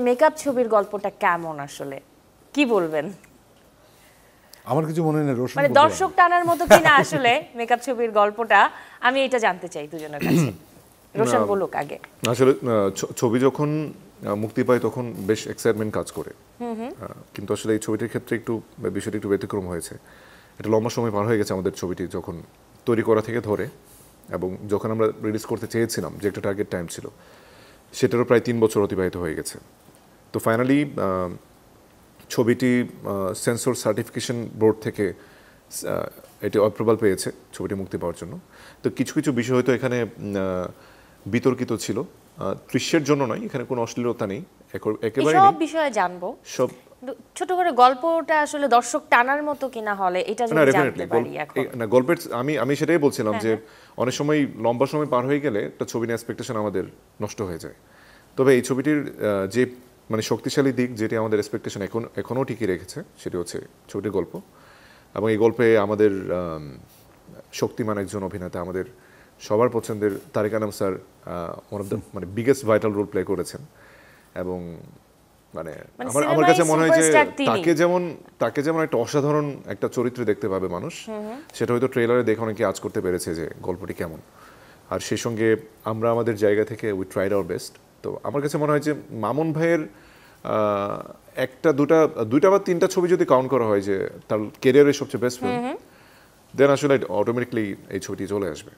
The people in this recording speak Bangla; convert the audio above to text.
মেকআপ ছবির গল্পটা কেমন আসলে কি বলবেন? আমার কিছু মনে নেই, রোশন মানে দর্শক টানার মতো কিনা আসলে মেকআপ ছবির গল্পটা, আমি এটা জানতে চাই দুজনের কাছে। রোশন বলুক আগে। আসলে ছবি যখন মুক্তি পায় তখন বেশ এক্সাইটমেন্ট কাজ করে, কিন্তু আসলে এই ছবিটির ক্ষেত্রে একটু বিষয়টি একটু ব্যতিক্রম হয়েছে। এটা লম্বা সময় পার হয়ে গেছে আমাদের ছবিটি যখন তৈরি করা থেকে ধরে, এবং যখন আমরা রিলিজ করতে চেয়েছিলাম যে একটা টার্গেট টাইম ছিল, সেটারও প্রায় 3 বছর অতিবাহিত হয়ে গেছে। তো ফাইনালি ছবিটি সেন্সর সার্টিফিকেশন বোর্ড থেকে এটি অ্যাপ্রুভাল পেয়েছে ছবিটি মুক্তি পাওয়ার জন্য। তো কিছু কিছু বিষয় হয়তো এখানে বিতর্কিত ছিল, দৃশ্যের জন্য নয়, এখানে কোনো অশ্লীলতা নেই একেবারে, সব বিষয়ে জানবো। সব ছোট করে গল্পটা আসলে দর্শক টানার মতো কিনা হলে এটা যদি জানতে পারি এখন। না, গল্পের আমি সেটাই বলছিলাম যে অনেক সময় লম্বা সময় পার হয়ে গেলে একটা ছবি নিয়ে এক্সপেকটেশন আমাদের নষ্ট হয়ে যায়। তবে এই ছবিটির যে মানে শক্তিশালী দিক, যেটি আমাদের এক্সপেকটেশন এখনও টিকিয়ে রেখেছে, সেটি হচ্ছে ছবিটির গল্প। এবং এই গল্পে আমাদের শক্তিমান একজন অভিনেতা, আমাদের সবার পছন্দের Tarek Anam sir one of the মানে বিগেস্ট ভাইটাল রোল প্লে করেছেন। এবং মানে আমার কাছে মনে হয় যে তাকে যেমন একটা অসাধারণ একটা চরিত্রে দেখতে পাবে মানুষ, সেটা হয়তো ট্রেলারে দেখে অনেকে আজ করতে পেরেছে যে গল্পটি কেমন। আর সেই সঙ্গে আমরা আমাদের জায়গা থেকে উই ট্রাইড আওয়ার বেস্ট। তো আমার কাছে মনে হয় যে মামুন ভাইয়ের একটা দুইটা বা তিনটা ছবি যদি কাউন্ট করা হয় যে তার ক্যারিয়ারের সবচেয়ে বেস্ট ফিল্ম, দেন আসলে অটোমেটিকলি এই ছবিটি চলে আসবে।